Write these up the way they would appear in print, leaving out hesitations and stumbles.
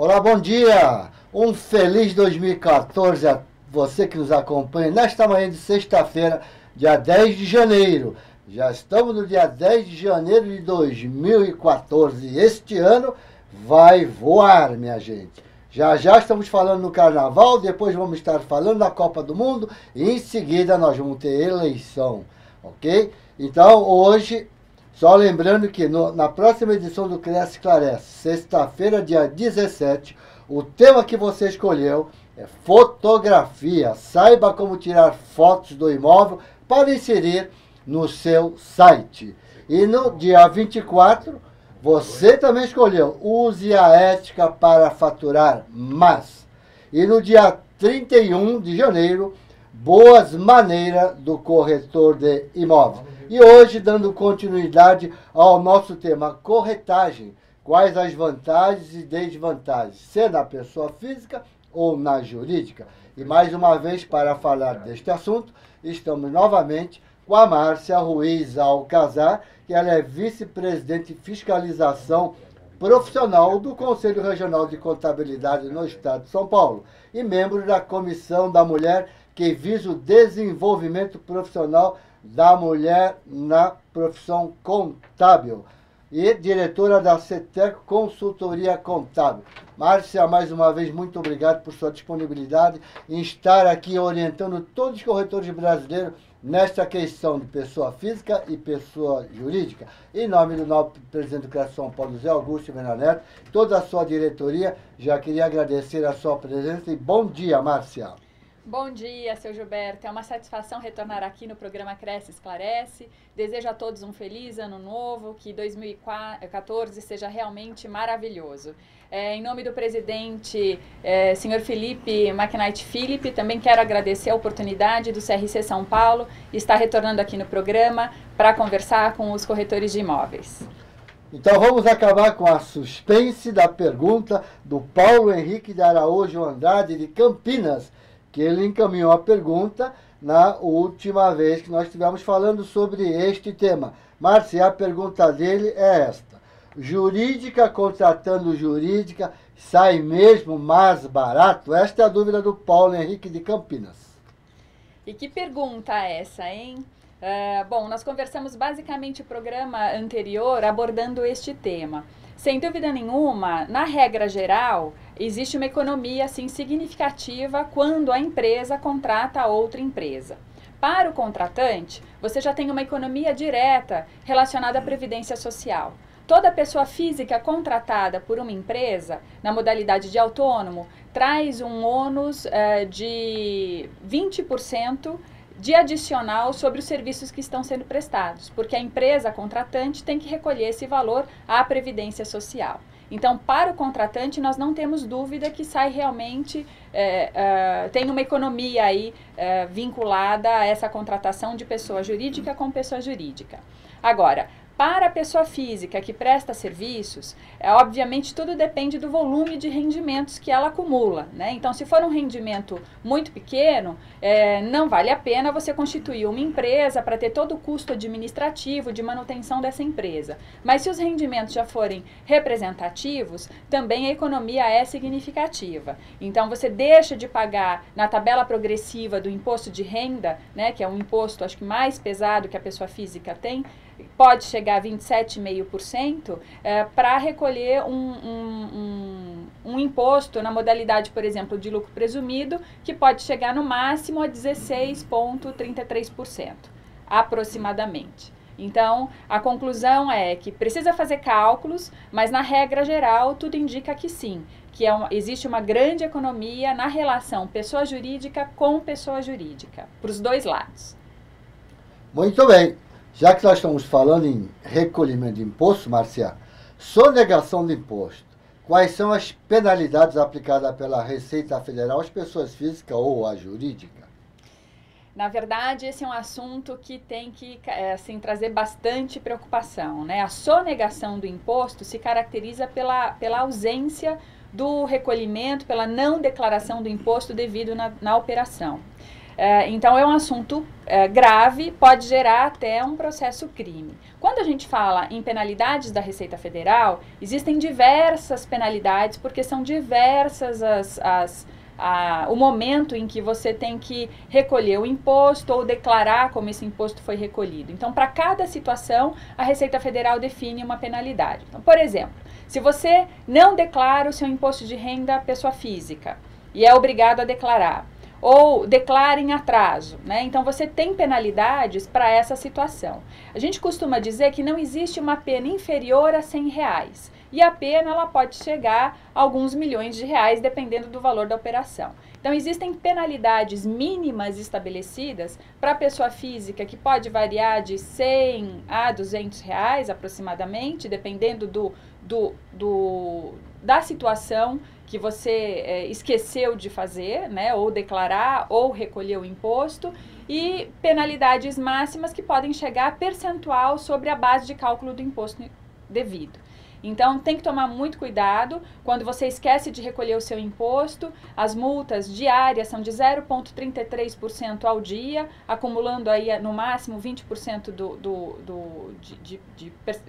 Olá, bom dia! Um feliz 2014 a você que nos acompanha nesta manhã de sexta-feira, dia 10 de janeiro. Já estamos no dia 10 de janeiro de 2014. Este ano vai voar, minha gente. Já estamos falando no Carnaval, depois vamos estar falando da Copa do Mundo e em seguida nós vamos ter eleição, ok? Então hoje, só lembrando que na próxima edição do Cresce Esclarece, sexta-feira, dia 17, o tema que você escolheu é fotografia. Saiba como tirar fotos do imóvel para inserir no seu site. E no dia 24, você também escolheu use a ética para faturar mais. E no dia 31 de janeiro, boas maneiras do corretor de imóveis. E hoje, dando continuidade ao nosso tema corretagem, quais as vantagens e desvantagens, se na pessoa física ou na jurídica. E mais uma vez, para falar deste assunto, estamos novamente com a Márcia Ruiz Alcazar, que ela é vice-presidente de fiscalização profissional do Conselho Regional de Contabilidade no Estado de São Paulo e membro da Comissão da Mulher, que visa o desenvolvimento profissional da mulher na profissão contábil. E diretora da CETECO Consultoria Contábil. Márcia, mais uma vez, muito obrigado por sua disponibilidade em estar aqui orientando todos os corretores brasileiros nesta questão de pessoa física e pessoa jurídica. Em nome do novo presidente do CREAS São Paulo, José Augusto Viana Neto, toda a sua diretoria, já queria agradecer a sua presença e bom dia, Márcia. Bom dia, seu Gilberto. É uma satisfação retornar aqui no programa Cresce Esclarece. Desejo a todos um feliz ano novo, que 2014 seja realmente maravilhoso. Em nome do presidente, senhor Felipe McKnight Philip, também quero agradecer a oportunidade do CRC São Paulo estar retornando aqui no programa para conversar com os corretores de imóveis. Então vamos acabar com a suspense da pergunta do Paulo Henrique de Araújo Andrade, de Campinas, que ele encaminhou a pergunta na última vez que nós estivemos falando sobre este tema. Márcia, a pergunta dele é esta. Jurídica contratando jurídica sai mesmo mais barato? Esta é a dúvida do Paulo Henrique de Campinas. E que pergunta é essa, hein? Bom, nós conversamos basicamente o programa anterior abordando este tema. Sem dúvida nenhuma, na regra geral, existe uma economia assim, significativa quando a empresa contrata outra empresa. Para o contratante, você já tem uma economia direta relacionada à previdência social. Toda pessoa física contratada por uma empresa, na modalidade de autônomo, traz um ônus de 20% de adicional sobre os serviços que estão sendo prestados, porque a empresa contratante tem que recolher esse valor à Previdência Social. Então, para o contratante, nós não temos dúvida que sai realmente, tem uma economia aí vinculada a essa contratação de pessoa jurídica com pessoa jurídica. Agora, para a pessoa física que presta serviços, obviamente tudo depende do volume de rendimentos que ela acumula, né? Então, se for um rendimento muito pequeno, não vale a pena você constituir uma empresa para ter todo o custo administrativo de manutenção dessa empresa. Mas se os rendimentos já forem representativos, também a economia é significativa. Então, você deixa de pagar na tabela progressiva do imposto de renda, né, que é um imposto, acho que mais pesado que a pessoa física tem, pode chegar a 27,5%, para recolher um imposto na modalidade, por exemplo, de lucro presumido, que pode chegar no máximo a 16,33%, aproximadamente. Então, a conclusão é que precisa fazer cálculos, mas na regra geral tudo indica que sim, que existe uma grande economia na relação pessoa jurídica com pessoa jurídica, para os dois lados. Muito bem. Já que nós estamos falando em recolhimento de imposto, Márcia, sonegação de imposto, quais são as penalidades aplicadas pela Receita Federal às pessoas físicas ou à jurídica? Na verdade, esse é um assunto que tem que assim, trazer bastante preocupação, né? A sonegação do imposto se caracteriza pela ausência do recolhimento, pela não declaração do imposto devido na operação. Então, é um assunto grave, pode gerar até um processo crime. Quando a gente fala em penalidades da Receita Federal, existem diversas penalidades, porque são diversas o momento em que você tem que recolher o imposto ou declarar como esse imposto foi recolhido. Então, para cada situação, a Receita Federal define uma penalidade. Então, por exemplo, se você não declara o seu imposto de renda pessoa física e é obrigado a declarar, ou declara em atraso, né? Então você tem penalidades para essa situação. A gente costuma dizer que não existe uma pena inferior a R$100 e a pena ela pode chegar a alguns milhões de reais dependendo do valor da operação. Então existem penalidades mínimas estabelecidas para a pessoa física que pode variar de R$100 a R$200 aproximadamente, dependendo da situação que você esqueceu de fazer, né, ou declarar, ou recolher o imposto, e penalidades máximas que podem chegar a percentual sobre a base de cálculo do imposto devido. Então, tem que tomar muito cuidado quando você esquece de recolher o seu imposto. As multas diárias são de 0,33% ao dia, acumulando aí no máximo 20%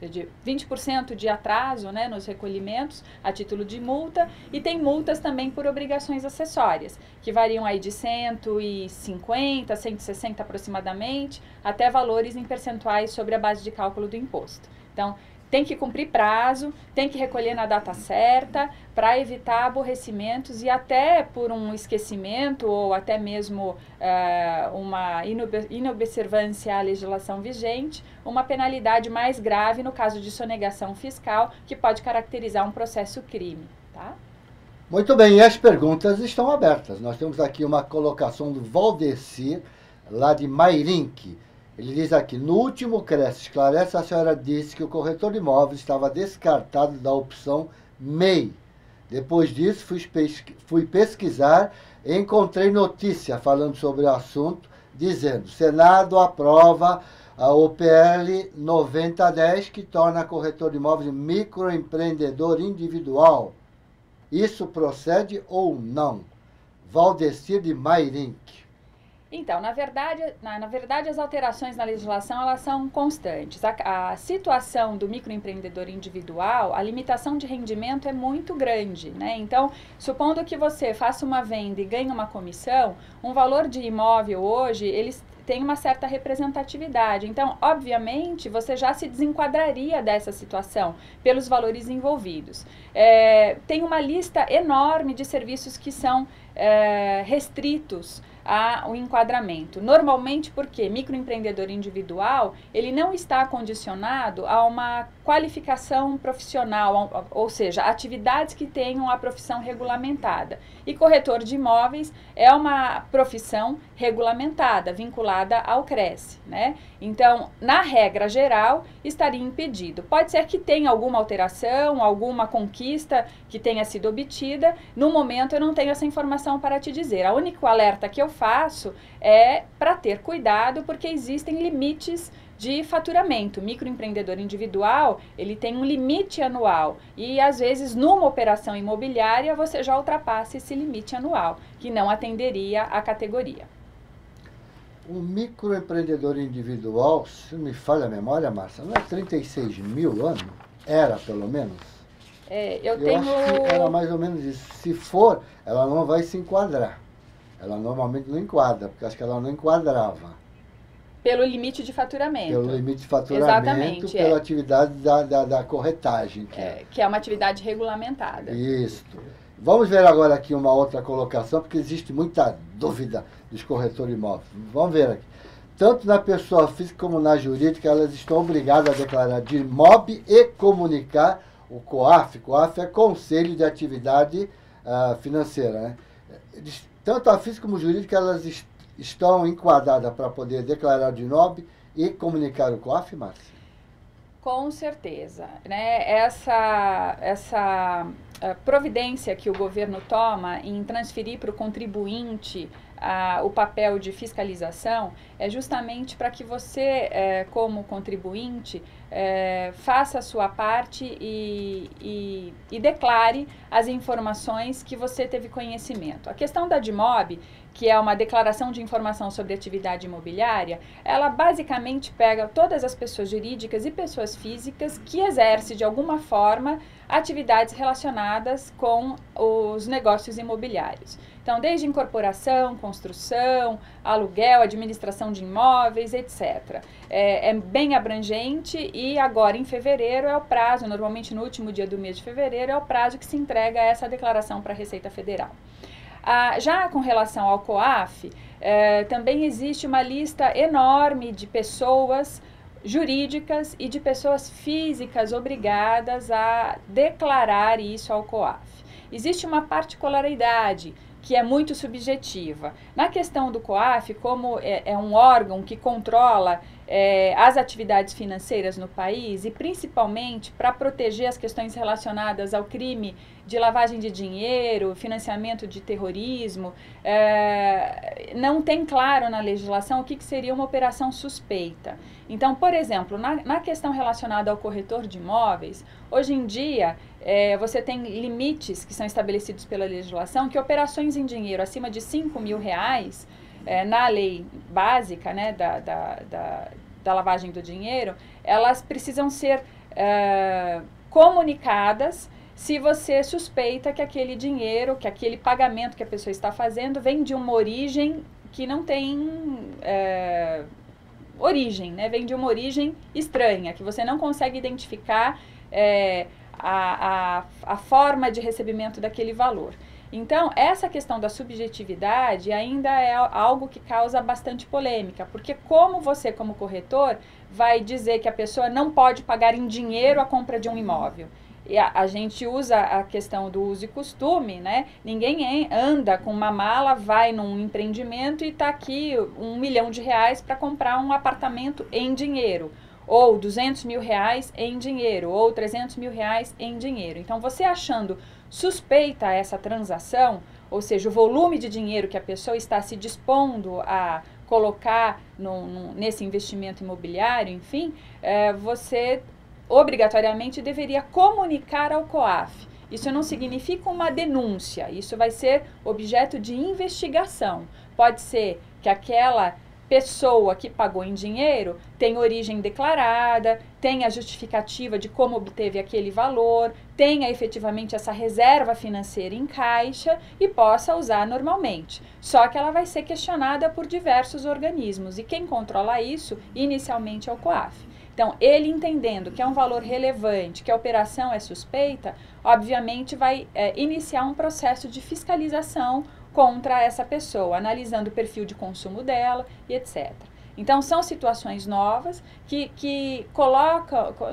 de 20% de atraso, né, nos recolhimentos a título de multa. E tem multas também por obrigações acessórias, que variam aí de 150, 160 aproximadamente, até valores em percentuais sobre a base de cálculo do imposto. Então, tem que cumprir prazo, tem que recolher na data certa para evitar aborrecimentos e até por um esquecimento ou até mesmo uma inobservância à legislação vigente, uma penalidade mais grave no caso de sonegação fiscal, que pode caracterizar um processo crime. Tá? Muito bem, e as perguntas estão abertas. Nós temos aqui uma colocação do Valdecir, lá de Mairinque. Ele diz aqui: no último CRES Esclarece, a senhora disse que o corretor de imóveis estava descartado da opção MEI. Depois disso, fui pesquisar e encontrei notícia falando sobre o assunto, dizendo: Senado aprova a OPL 9010, que torna corretor de imóveis microempreendedor individual. Isso procede ou não? Valdecir de Mairinque. Então, na verdade, as alterações na legislação, elas são constantes. A situação do microempreendedor individual, a limitação de rendimento é muito grande, né? Então, supondo que você faça uma venda e ganhe uma comissão, um valor de imóvel hoje, eles têm uma certa representatividade. Então, obviamente, você já se desenquadraria dessa situação pelos valores envolvidos. Tem uma lista enorme de serviços que são restritos ao enquadramento. Normalmente porque microempreendedor individual, ele não está condicionado a uma qualificação profissional, ou seja, atividades que tenham a profissão regulamentada. E corretor de imóveis é uma profissão regulamentada, vinculada ao CRES, né? Então, na regra geral, estaria impedido. Pode ser que tenha alguma alteração, alguma conquista que tenha sido obtida. No momento, eu não tenho essa informação para te dizer. O único alerta que eu faço é para ter cuidado, porque existem limites de faturamento. O microempreendedor individual, ele tem um limite anual e, às vezes, numa operação imobiliária, você já ultrapassa esse limite anual, que não atenderia à categoria. O microempreendedor individual, se me falha a memória, Márcia, não é 36 mil ano? Era, pelo menos? Eu tenho... acho que era mais ou menos isso. Se for, ela não vai se enquadrar. Ela normalmente não enquadra, porque acho que ela não enquadrava. Pelo limite de faturamento. Pelo limite de faturamento, exatamente, pela atividade da corretagem. Que é uma atividade regulamentada. Isso. Vamos ver agora aqui uma outra colocação, porque existe muita dúvida dos corretores de imóveis. Vamos ver aqui. Tanto na pessoa física como na jurídica, elas estão obrigadas a declarar de MOB e comunicar o COAF. COAF é Conselho de Atividade Financeira, né? Tanto a física como a jurídica, elas estão enquadradas para poder declarar de NOB e comunicar o COAF, Márcia? Com certeza, né? Essa providência que o governo toma em transferir para o contribuinte o papel de fiscalização é justamente para que você, como contribuinte, faça a sua parte e declare as informações que você teve conhecimento. A questão da DIMOB, que é uma declaração de informação sobre atividade imobiliária, ela basicamente pega todas as pessoas jurídicas e pessoas físicas que exercem de alguma forma atividades relacionadas com os negócios imobiliários. Então, desde incorporação, construção, aluguel, administração de imóveis, etc. É bem abrangente e agora em fevereiro é o prazo, normalmente no último dia do mês de fevereiro, é o prazo que se entrega essa declaração para a Receita Federal. Já com relação ao COAF, também existe uma lista enorme de pessoas jurídicas e de pessoas físicas obrigadas a declarar isso ao COAF. Existe uma particularidade que é muito subjetiva. Na questão do COAF, como é um órgão que controla as atividades financeiras no país e principalmente para proteger as questões relacionadas ao crime de lavagem de dinheiro, financiamento de terrorismo, não tem claro na legislação o que seria uma operação suspeita. Então, por exemplo, na questão relacionada ao corretor de imóveis, hoje em dia você tem limites que são estabelecidos pela legislação que operações em dinheiro acima de R$5.000, na lei básica, né, da lavagem do dinheiro, elas precisam ser comunicadas se você suspeita que aquele dinheiro, que aquele pagamento que a pessoa está fazendo vem de uma origem que não tem origem, né? Vem de uma origem estranha, que você não consegue identificar a forma de recebimento daquele valor. Então, essa questão da subjetividade ainda é algo que causa bastante polêmica, porque como você, como corretor, vai dizer que a pessoa não pode pagar em dinheiro a compra de um imóvel? E a gente usa a questão do uso e costume, né? Ninguém anda com uma mala, vai num empreendimento e está aqui R$1 milhão para comprar um apartamento em dinheiro, ou R$200.000 em dinheiro, ou R$300.000 em dinheiro. Então, você achando suspeita essa transação, ou seja, o volume de dinheiro que a pessoa está se dispondo a colocar nesse investimento imobiliário, enfim, você obrigatoriamente deveria comunicar ao COAF. Isso não significa uma denúncia, isso vai ser objeto de investigação. Pode ser que aquela pessoa que pagou em dinheiro tem origem declarada, tenha justificativa de como obteve aquele valor, tenha efetivamente essa reserva financeira em caixa e possa usar normalmente. Só que ela vai ser questionada por diversos organismos e quem controla isso inicialmente é o COAF. Então, ele entendendo que é um valor relevante, que a operação é suspeita, obviamente vai iniciar um processo de fiscalização contra essa pessoa, analisando o perfil de consumo dela e etc. Então, são situações novas que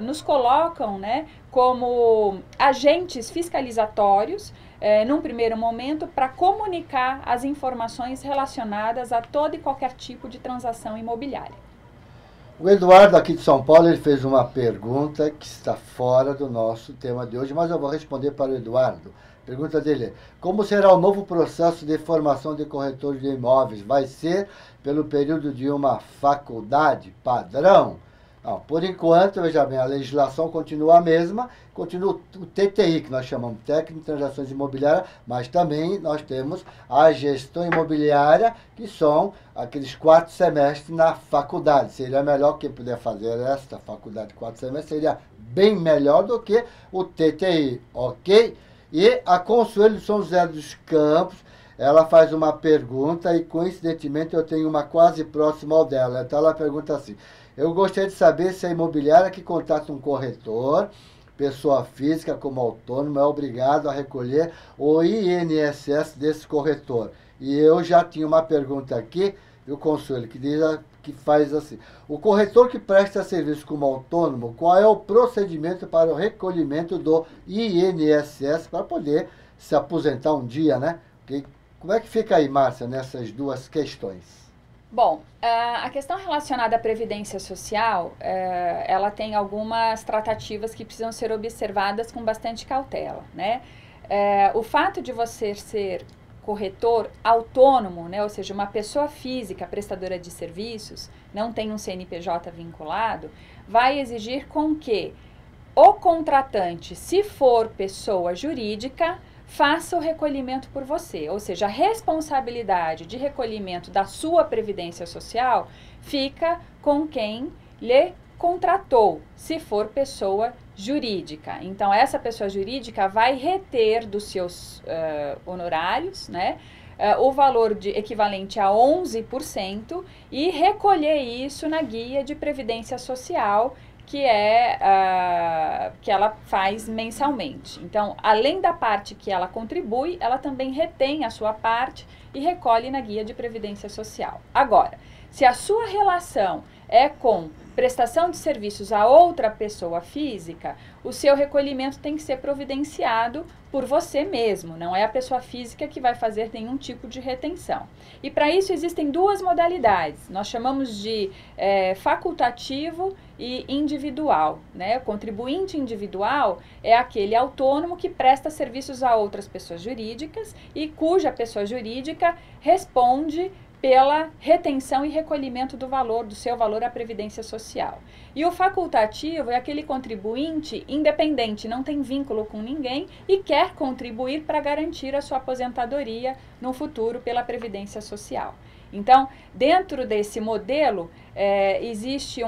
nos colocam, né, como agentes fiscalizatórios, num primeiro momento, para comunicar as informações relacionadas a todo e qualquer tipo de transação imobiliária. O Eduardo, aqui de São Paulo, ele fez uma pergunta que está fora do nosso tema de hoje, mas eu vou responder para o Eduardo. A pergunta dele é: como será o novo processo de formação de corretores de imóveis? Vai ser pelo período de uma faculdade padrão? Não, por enquanto, veja bem, a legislação continua a mesma, continua o TTI, que nós chamamos Técnico de Transações Imobiliárias, mas também nós temos a gestão imobiliária, que são aqueles 4 semestres na faculdade. Seria melhor quem puder fazer esta faculdade de 4 semestres, seria bem melhor do que o TTI, ok? E a Consuelo de São José dos Campos, ela faz uma pergunta e coincidentemente eu tenho uma quase próxima ao dela. Então ela pergunta assim: eu gostaria de saber se a imobiliária que contrata um corretor, pessoa física como autônomo, é obrigado a recolher o INSS desse corretor. E eu já tinha uma pergunta aqui do Consuelo, que faz assim: o corretor que presta serviço como autônomo, qual é o procedimento para o recolhimento do INSS para poder se aposentar um dia, né? Como é que fica aí, Márcia, nessas duas questões? Bom, a questão relacionada à Previdência Social, ela tem algumas tratativas que precisam ser observadas com bastante cautela, né? O fato de você ser corretor autônomo, né, ou seja, uma pessoa física prestadora de serviços, não tem um CNPJ vinculado, vai exigir com que o contratante, se for pessoa jurídica, faça o recolhimento por você, ou seja, a responsabilidade de recolhimento da sua previdência social fica com quem lhe contratou, se for pessoa jurídica. Então, essa pessoa jurídica vai reter dos seus honorários, né, o valor equivalente a 11% e recolher isso na guia de previdência social que ela faz mensalmente. Então, além da parte que ela contribui, ela também retém a sua parte e recolhe na guia de previdência social. Agora, se a sua relação é com prestação de serviços a outra pessoa física, o seu recolhimento tem que ser providenciado por você mesmo, não é a pessoa física que vai fazer nenhum tipo de retenção. E para isso existem duas modalidades, nós chamamos de facultativo e individual, né? O contribuinte individual é aquele autônomo que presta serviços a outras pessoas jurídicas e cuja pessoa jurídica responde pela retenção e recolhimento do seu valor à Previdência Social. E o facultativo é aquele contribuinte independente, não tem vínculo com ninguém e quer contribuir para garantir a sua aposentadoria no futuro pela Previdência Social. Então, dentro desse modelo, existe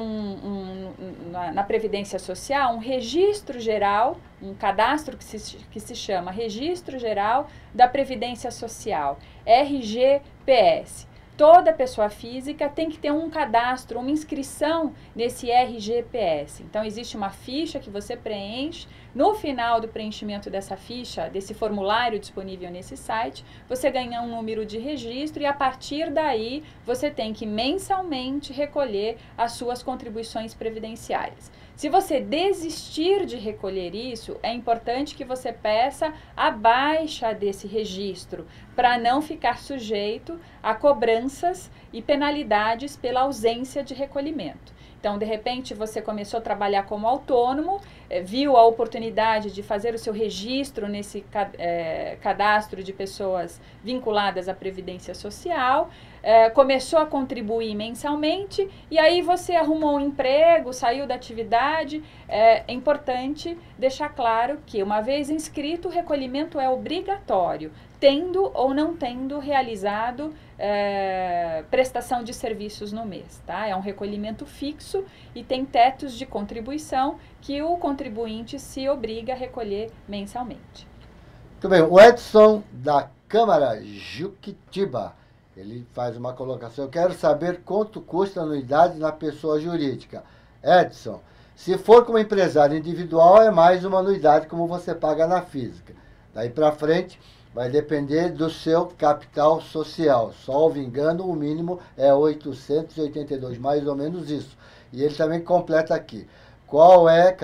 na Previdência Social um registro geral, um cadastro que se chama Registro Geral da Previdência Social, RGPS. Toda pessoa física tem que ter um cadastro, uma inscrição nesse RGPS. Então, existe uma ficha que você preenche. No final do preenchimento dessa ficha, desse formulário disponível nesse site, você ganha um número de registro e, a partir daí, você tem que mensalmente recolher as suas contribuições previdenciárias. Se você desistir de recolher isso, é importante que você peça a baixa desse registro, para não ficar sujeito a cobranças e penalidades pela ausência de recolhimento. Então, de repente, você começou a trabalhar como autônomo, viu a oportunidade de fazer o seu registro nesse cadastro de pessoas vinculadas à Previdência Social, começou a contribuir mensalmente e aí você arrumou um emprego, saiu da atividade. É importante deixar claro que, uma vez inscrito, o recolhimento é obrigatório, tendo ou não tendo realizado prestação de serviços no mês, tá? É um recolhimento fixo e tem tetos de contribuição que o contribuinte se obriga a recolher mensalmente. Muito bem, o Edson da Câmara Juquitiba, ele faz uma colocação: eu quero saber quanto custa a anuidade na pessoa jurídica. Edson, se for como empresário individual, é mais uma anuidade como você paga na física. Daí para frente, vai depender do seu capital social. Salvo engano, o mínimo é 882, mais ou menos isso. E ele também completa aqui: qual é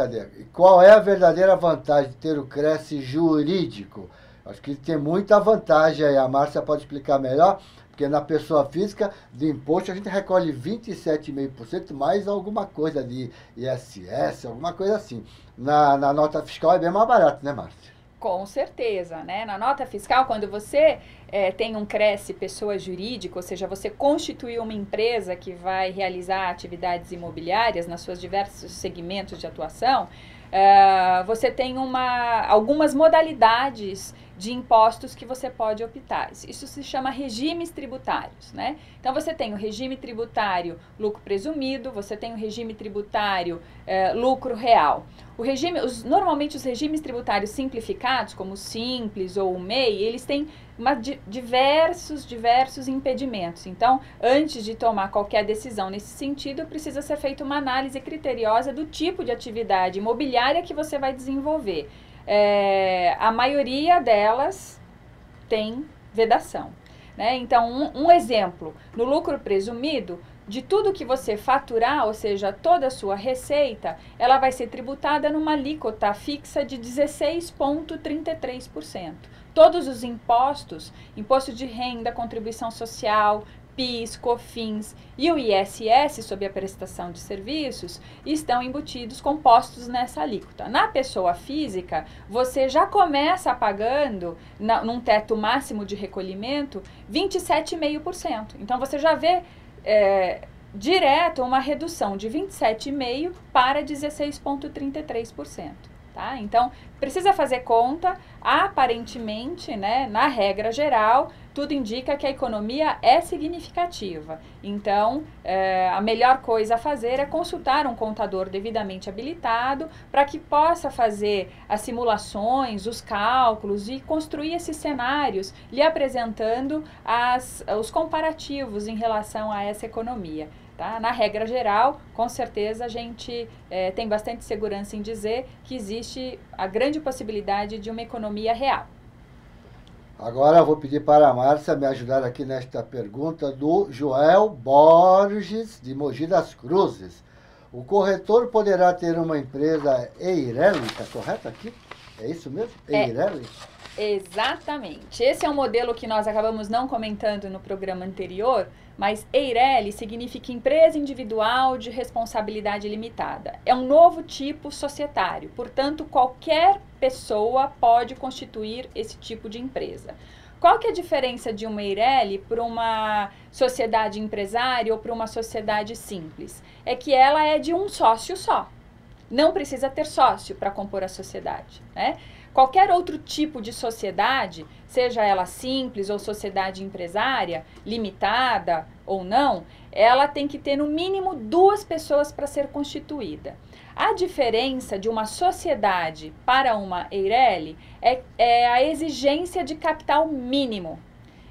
a verdadeira vantagem de ter o Cresce jurídico? Acho que tem muita vantagem aí. A Márcia pode explicar melhor, porque na pessoa física, de imposto, a gente recolhe 27,5% mais alguma coisa de ISS, alguma coisa assim. Na nota fiscal é bem mais barato, né, Márcia? Com certeza, né? Na nota fiscal, quando você tem um Cresce pessoa jurídica, ou seja, você constituiu uma empresa que vai realizar atividades imobiliárias nos seus diversos segmentos de atuação, você tem algumas modalidades de impostos que você pode optar. Isso se chama regimes tributários, né? Então, você tem o regime tributário lucro presumido, você tem o regime tributário lucro real. Normalmente, os regimes tributários simplificados, como o Simples ou o MEI, eles têm diversos impedimentos. Então, antes de tomar qualquer decisão nesse sentido, precisa ser feita uma análise criteriosa do tipo de atividade imobiliária que você vai desenvolver. A maioria delas tem vedação, né? Então, um exemplo: no lucro presumido, de tudo que você faturar, ou seja, toda a sua receita, ela vai ser tributada numa alíquota fixa de 16,33%. Todos os impostos, imposto de renda, contribuição social, PIS, COFINS e o ISS, sob a prestação de serviços, estão embutidos, compostos nessa alíquota. Na pessoa física, você já começa pagando, num teto máximo de recolhimento, 27,5%. Então, você já vê direto uma redução de 27,5% para 16,33%. Tá? Então, precisa fazer conta, aparentemente, né, na regra geral, tudo indica que a economia é significativa. Então, a melhor coisa a fazer é consultar um contador devidamente habilitado para que possa fazer as simulações, os cálculos e construir esses cenários, lhe apresentando os comparativos em relação a essa economia. Tá? Na regra geral, com certeza a gente tem bastante segurança em dizer que existe a grande possibilidade de uma economia real. Agora eu vou pedir para a Márcia me ajudar aqui nesta pergunta do Joel Borges, de Mogi das Cruzes. O corretor poderá ter uma empresa Eireli, está correto aqui? É isso mesmo? Eireli? Exatamente. Esse é um modelo que nós acabamos não comentando no programa anterior, mas Eireli significa empresa individual de responsabilidade limitada. É um novo tipo societário, portanto, qualquer pessoa pode constituir esse tipo de empresa. Qual que é a diferença de uma Eireli para uma sociedade empresária ou para uma sociedade simples? É que ela é de um sócio só. Não precisa ter sócio para compor a sociedade, né? Qualquer outro tipo de sociedade, seja ela simples ou sociedade empresária, limitada ou não, ela tem que ter no mínimo 2 pessoas para ser constituída. A diferença de uma sociedade para uma Eireli é a exigência de capital mínimo.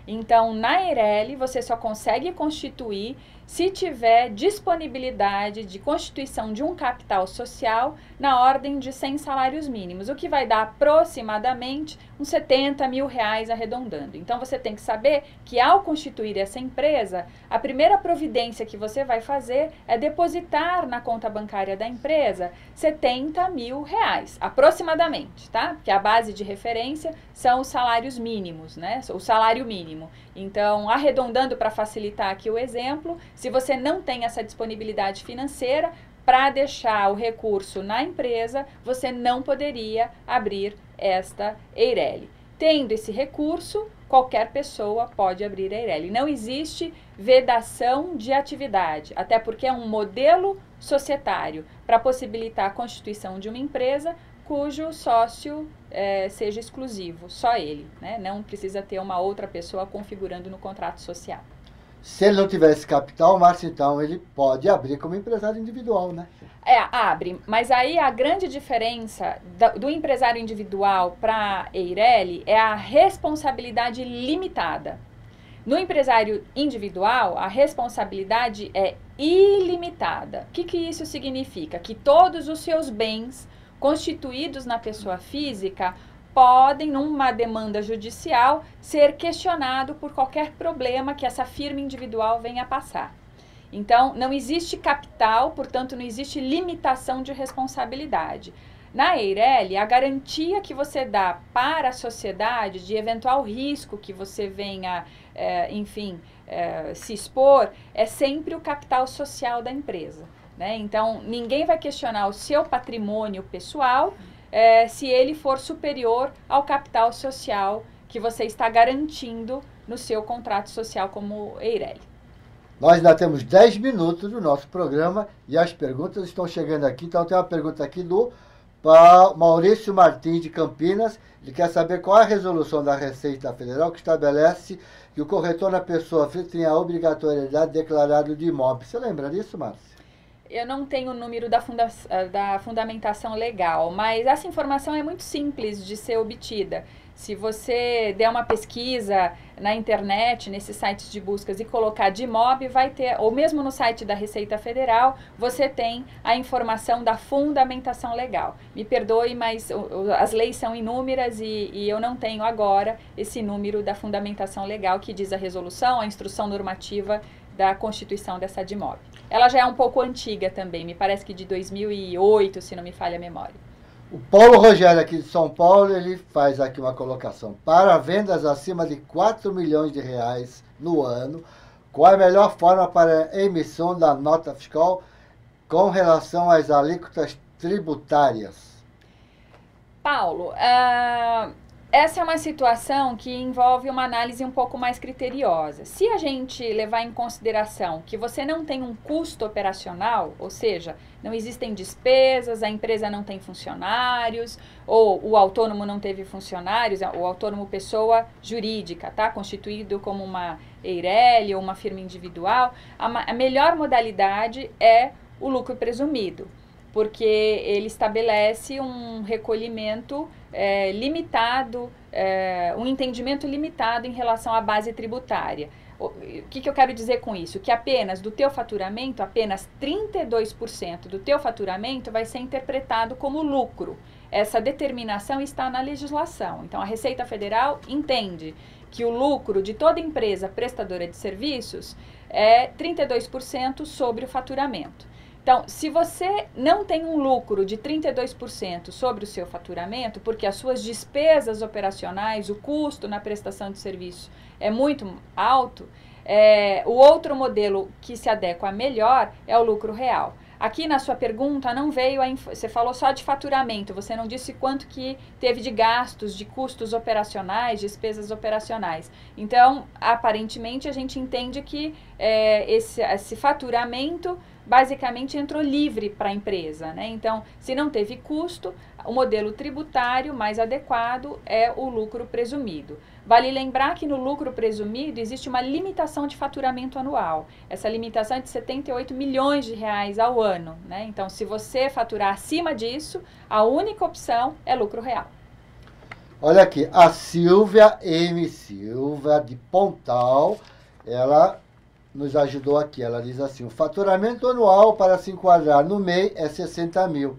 Então, na Eireli, você só consegue constituir se tiver disponibilidade de constituição de um capital social na ordem de 100 salários mínimos, o que vai dar aproximadamente uns 70 mil reais arredondando. Então, você tem que saber que ao constituir essa empresa, a primeira providência que você vai fazer é depositar na conta bancária da empresa 70 mil reais, aproximadamente, tá? Porque a base de referência são os salários mínimos, né? O salário mínimo. Então, arredondando para facilitar aqui o exemplo, se você não tem essa disponibilidade financeira, para deixar o recurso na empresa, você não poderia abrir esta Eireli. Tendo esse recurso, qualquer pessoa pode abrir a Eireli. Não existe vedação de atividade, até porque é um modelo societário para possibilitar a constituição de uma empresa cujo sócio seja exclusivo, só ele, né? Não precisa ter uma outra pessoa configurando no contrato social. Se ele não tivesse capital, Márcio, então ele pode abrir como empresário individual, né? Abre, mas aí a grande diferença do empresário individual para Eireli é a responsabilidade limitada. No empresário individual, a responsabilidade é ilimitada. O que isso significa? Que todos os seus bens constituídos na pessoa física podem, numa demanda judicial, ser questionado por qualquer problema que essa firma individual venha a passar. Então, não existe capital, portanto, não existe limitação de responsabilidade. Na Eireli, a garantia que você dá para a sociedade de eventual risco que você venha, se expor, é sempre o capital social da empresa, né? Então, ninguém vai questionar o seu patrimônio pessoal se ele for superior ao capital social que você está garantindo no seu contrato social como Eireli. Nós ainda temos 10 minutos do nosso programa e as perguntas estão chegando aqui. Então tem uma pergunta aqui do Maurício Martins de Campinas. Ele quer saber qual é a resolução da Receita Federal que estabelece que o corretor na pessoa física tem a obrigatoriedade de declarar de imóvel. Você lembra disso, Márcia? Eu não tenho o número da fundamentação legal, mas essa informação é muito simples de ser obtida. Se você der uma pesquisa na internet, nesses sites de buscas e colocar DIMOB, vai ter, ou mesmo no site da Receita Federal, você tem a informação da fundamentação legal. Me perdoe, mas as leis são inúmeras e eu não tenho agora esse número da fundamentação legal que diz a resolução, a instrução normativa da constituição dessa DIMOB. Ela já é um pouco antiga também, me parece que de 2008, se não me falha a memória. O Paulo Rogério, aqui de São Paulo, ele faz aqui uma colocação. Para vendas acima de 4 milhões de reais no ano, qual é a melhor forma para a emissão da nota fiscal com relação às alíquotas tributárias? Paulo, Essa é uma situação que envolve uma análise um pouco mais criteriosa. Se a gente levar em consideração que você não tem um custo operacional, ou seja, não existem despesas, a empresa não tem funcionários, ou o autônomo não teve funcionários, o autônomo pessoa jurídica, tá? Constituído como uma EIRELI ou uma firma individual, a melhor modalidade é o lucro presumido, porque ele estabelece um recolhimento limitado, um entendimento limitado em relação à base tributária. O que eu quero dizer com isso? Que apenas do teu faturamento, apenas 32% do teu faturamento vai ser interpretado como lucro. Essa determinação está na legislação. Então, a Receita Federal entende que o lucro de toda empresa prestadora de serviços é 32% sobre o faturamento. Então, se você não tem um lucro de 32% sobre o seu faturamento, porque as suas despesas operacionais, o custo na prestação de serviço é muito alto, o outro modelo que se adequa melhor é o lucro real. Aqui na sua pergunta não veio você falou só de faturamento, você não disse quanto que teve de gastos, de custos operacionais, despesas operacionais. Então, aparentemente, a gente entende que esse faturamento basicamente entrou livre para a empresa, né? Então, se não teve custo, o modelo tributário mais adequado é o lucro presumido. Vale lembrar que no lucro presumido existe uma limitação de faturamento anual. Essa limitação é de 78 milhões de reais ao ano, né? Então, se você faturar acima disso, a única opção é lucro real. Olha aqui, a Silvia M. Silva, de Pontal, ela nos ajudou aqui. Ela diz assim: o faturamento anual para se enquadrar no MEI é 60 mil.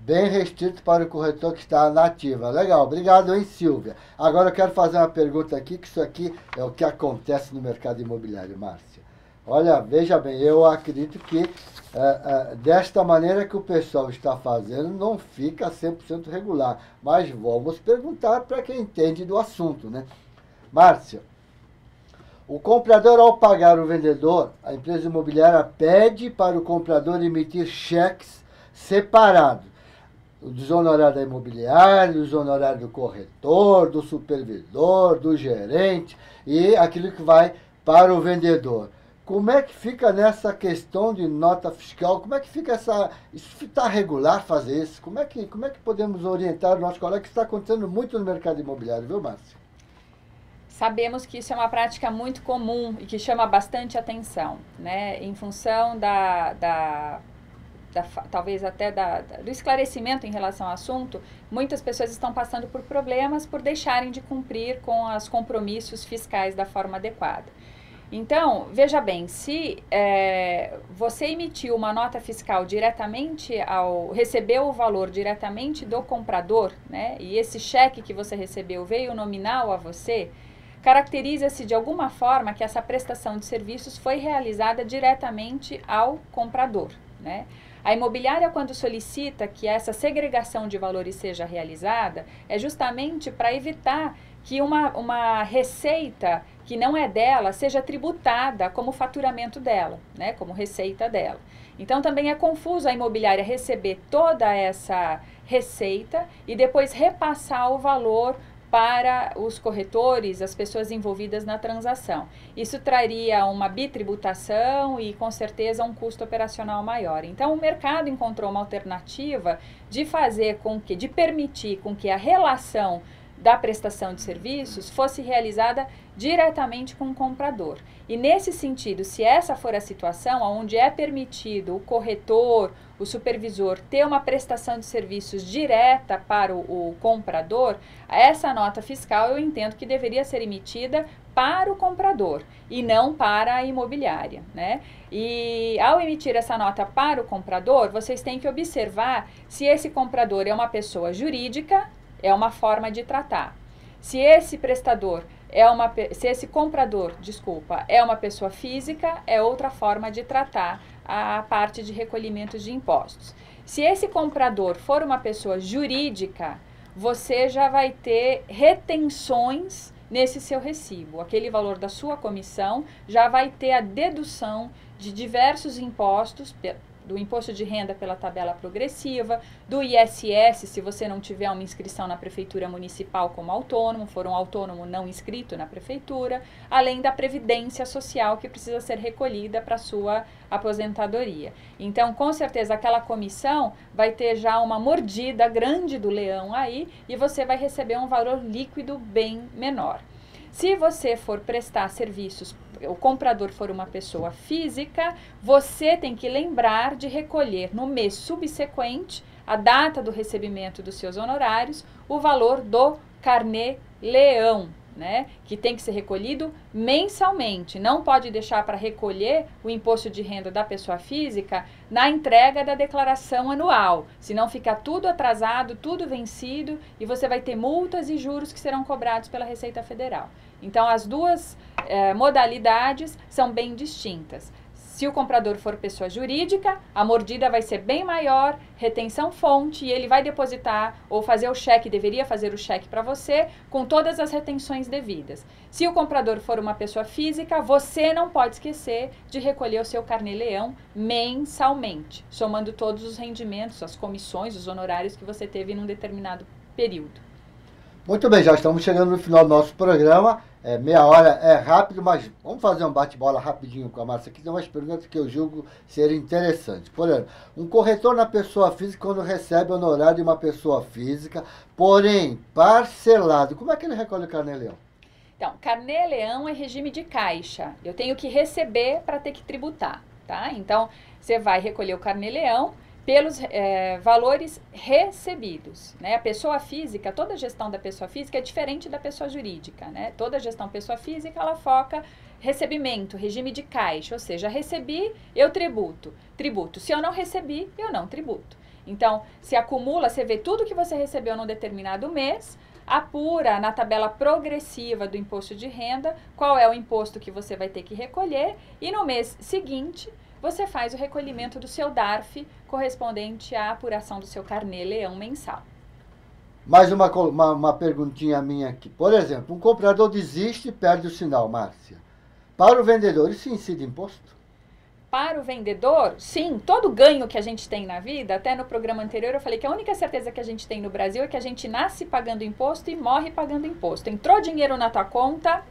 Bem restrito para o corretor que está na ativa. Legal, obrigado, hein, Silvia. Agora eu quero fazer uma pergunta aqui, que isso aqui é o que acontece no mercado imobiliário, Márcia. Olha, veja bem, eu acredito que desta maneira que o pessoal está fazendo não fica 100% regular. Mas vamos perguntar para quem entende do assunto, né? Márcia, o comprador, ao pagar o vendedor, a empresa imobiliária pede para o comprador emitir cheques separados. Dos honorários da imobiliária, dos honorários do corretor, do supervisor, do gerente e aquilo que vai para o vendedor. Como é que fica nessa questão de nota fiscal? Como é que fica essa... Isso está regular fazer isso? Como é que podemos orientar o nosso colega, que está acontecendo muito no mercado imobiliário, viu, Márcia? Sabemos que isso é uma prática muito comum e que chama bastante atenção, né? Em função talvez até do esclarecimento em relação ao assunto, muitas pessoas estão passando por problemas por deixarem de cumprir com os compromissos fiscais da forma adequada. Então, veja bem, se você emitiu uma nota fiscal diretamente recebeu o valor diretamente do comprador, né, e esse cheque que você recebeu veio nominal a você, caracteriza-se de alguma forma que essa prestação de serviços foi realizada diretamente ao comprador, né? A imobiliária, quando solicita que essa segregação de valores seja realizada, é justamente para evitar que uma receita que não é dela seja tributada como faturamento dela, né, como receita dela. Então, também é confuso a imobiliária receber toda essa receita e depois repassar o valor para os corretores, as pessoas envolvidas na transação. Isso traria uma bitributação e, com certeza, um custo operacional maior. Então, o mercado encontrou uma alternativa de de permitir com que a relação da prestação de serviços fosse realizada diretamente com o comprador. E nesse sentido, se essa for a situação onde é permitido o corretor, o supervisor ter uma prestação de serviços direta para o comprador, essa nota fiscal eu entendo que deveria ser emitida para o comprador e não para a imobiliária, né? E ao emitir essa nota para o comprador, vocês têm que observar se esse comprador é uma pessoa jurídica, é uma forma de tratar. Se esse comprador, é uma pessoa física, é outra forma de tratar a parte de recolhimento de impostos. Se esse comprador for uma pessoa jurídica, você já vai ter retenções nesse seu recibo. Aquele valor da sua comissão já vai ter a dedução de diversos impostos do imposto de renda pela tabela progressiva, do ISS, se você não tiver uma inscrição na prefeitura municipal como autônomo, for um autônomo não inscrito na prefeitura, além da previdência social que precisa ser recolhida para sua aposentadoria. Então, com certeza, aquela comissão vai ter já uma mordida grande do leão aí e você vai receber um valor líquido bem menor. Se você for prestar serviços, o comprador for uma pessoa física, você tem que lembrar de recolher no mês subsequente, a data do recebimento dos seus honorários, o valor do carnê-leão, né, que tem que ser recolhido mensalmente. Não pode deixar para recolher o imposto de renda da pessoa física na entrega da declaração anual, senão fica tudo atrasado, tudo vencido e você vai ter multas e juros que serão cobrados pela Receita Federal. Então, as duas modalidades são bem distintas. Se o comprador for pessoa jurídica, a mordida vai ser bem maior, retenção fonte, e ele vai depositar ou fazer o cheque, deveria fazer o cheque para você, com todas as retenções devidas. Se o comprador for uma pessoa física, você não pode esquecer de recolher o seu carnê-leão mensalmente, somando todos os rendimentos, as comissões, os honorários que você teve num determinado período. Muito bem, já estamos chegando no final do nosso programa. Meia hora é rápido, mas vamos fazer um bate-bola rapidinho com a Márcia aqui. Tem umas perguntas que eu julgo serem interessantes. Por exemplo, um corretor na pessoa física, quando recebe honorário de uma pessoa física, porém parcelado, como é que ele recolhe o carnê-leão? Então, carnê-leão é regime de caixa. Eu tenho que receber para ter que tributar, tá? Então, você vai recolher o carnê-leão pelos valores recebidos, né? A pessoa física, toda a gestão da pessoa física é diferente da pessoa jurídica, né? Toda a gestão pessoa física, ela foca recebimento, regime de caixa, ou seja, recebi, eu tributo. Se eu não recebi, eu não tributo. Então, se acumula, você vê tudo que você recebeu num determinado mês, apura na tabela progressiva do imposto de renda qual é o imposto que você vai ter que recolher e no mês seguinte você faz o recolhimento do seu DARF correspondente à apuração do seu carnê-leão mensal. Mais uma perguntinha minha aqui. Por exemplo, um comprador desiste e perde o sinal, Márcia. Para o vendedor, isso incide imposto? Para o vendedor, sim, todo ganho que a gente tem na vida, até no programa anterior eu falei que a única certeza que a gente tem no Brasil é que a gente nasce pagando imposto e morre pagando imposto. Entrou dinheiro na tua conta,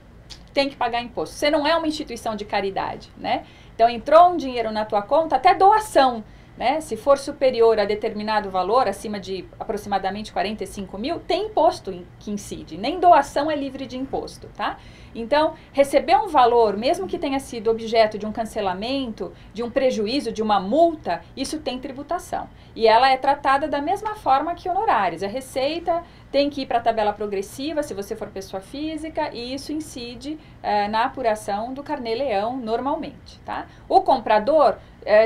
tem que pagar imposto. Você não é uma instituição de caridade, né? Então, entrou um dinheiro na tua conta, até doação, né? Se for superior a determinado valor, acima de aproximadamente 45 mil, tem imposto que incide. Nem doação é livre de imposto, tá? Então, receber um valor, mesmo que tenha sido objeto de um cancelamento, de um prejuízo, de uma multa, isso tem tributação. E ela é tratada da mesma forma que honorários. A receita tem que ir para a tabela progressiva, se você for pessoa física, e isso incide na apuração do carnê-leão normalmente, tá? O comprador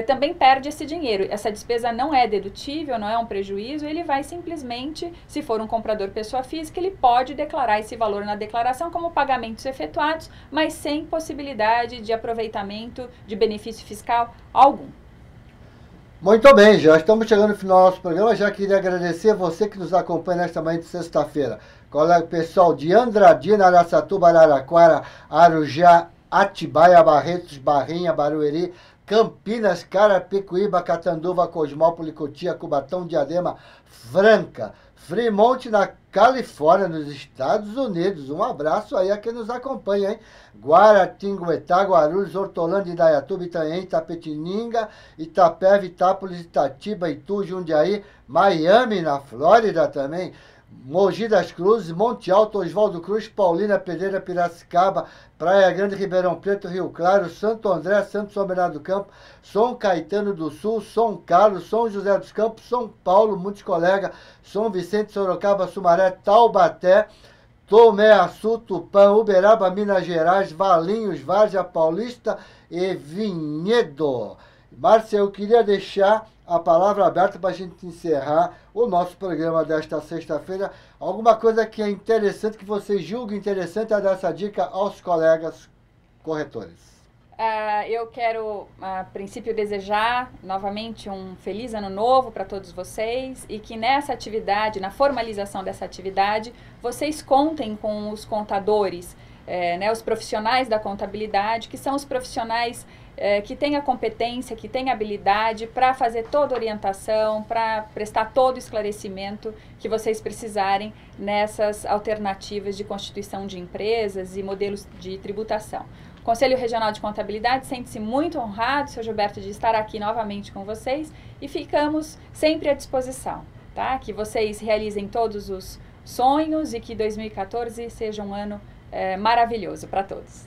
também perde esse dinheiro. Essa despesa não é dedutível, não é um prejuízo, ele vai simplesmente, se for um comprador pessoa física, ele pode declarar esse valor na declaração como pagamentos efetuados, mas sem possibilidade de aproveitamento de benefício fiscal algum. Muito bem, já estamos chegando no final do nosso programa. Já queria agradecer a você que nos acompanha nesta manhã de sexta-feira. Colega pessoal de Andradina, Araçatuba, Araraquara, Arujá, Atibaia, Barretos, Barrinha, Barueri, Campinas, Carapicuíba, Catanduva, Cosmópolis, Cotia, Cubatão, Diadema, Franca, Fremont, na Califórnia, nos Estados Unidos. Um abraço aí a quem nos acompanha, hein? Guaratinguetá, Guarulhos, Hortolândia, Indaiatuba, Itanhaém, Itapetininga, Itapeva, Itápolis, Itatiba, Itu, Jundiaí, Miami, na Flórida também, Mogi das Cruzes, Monte Alto, Oswaldo Cruz, Paulina, Pedreira, Piracicaba, Praia Grande, Ribeirão Preto, Rio Claro, Santo André, Santo São Bernardo do Campo, São Caetano do Sul, São Carlos, São José dos Campos, São Paulo, muitos colegas, São Vicente, Sorocaba, Sumaré, Taubaté, Tomé, Açu, Tupã, Uberaba, Minas Gerais, Valinhos, Várzea Paulista e Vinhedo. Márcia, eu queria deixar a palavra aberta para a gente encerrar o nosso programa desta sexta-feira. Alguma coisa que é interessante, que você julga interessante, a dar essa dica aos colegas corretores. Eu quero, a princípio, desejar novamente um feliz ano novo para todos vocês e que nessa atividade, na formalização dessa atividade, vocês contem com os contadores, os profissionais da contabilidade, que são os profissionais que tenha competência, que tenha habilidade para fazer toda a orientação, para prestar todo o esclarecimento que vocês precisarem nessas alternativas de constituição de empresas e modelos de tributação. O Conselho Regional de Contabilidade sente-se muito honrado, seu Gilberto, de estar aqui novamente com vocês e ficamos sempre à disposição, tá? Que vocês realizem todos os sonhos e que 2014 seja um ano maravilhoso para todos.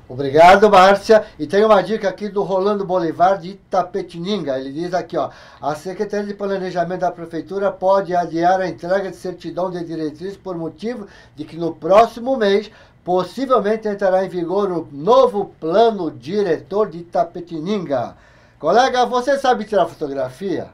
Obrigado, Márcia. E tem uma dica aqui do Rolando Bolivar de Itapetininga. Ele diz aqui, ó, a Secretaria de Planejamento da Prefeitura pode adiar a entrega de certidão de diretriz por motivo de que no próximo mês possivelmente entrará em vigor o novo plano diretor de Itapetininga. Colega, você sabe tirar fotografia?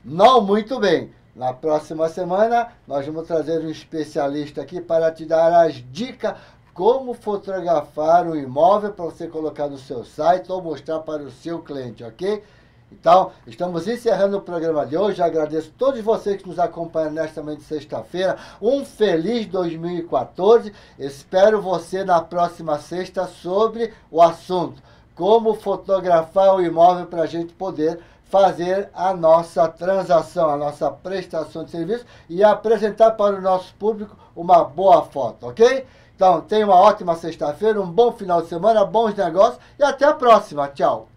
Não muito bem. Na próxima semana, nós vamos trazer um especialista aqui para te dar as dicas como fotografar um imóvel para você colocar no seu site ou mostrar para o seu cliente, ok? Então, estamos encerrando o programa de hoje. Agradeço a todos vocês que nos acompanham nesta manhã de sexta-feira. Um feliz 2014. Espero você na próxima sexta sobre o assunto como fotografar o imóvel para a gente poder fazer a nossa transação, a nossa prestação de serviço e apresentar para o nosso público uma boa foto, ok? Então, tenha uma ótima sexta-feira, um bom final de semana, bons negócios e até a próxima. Tchau!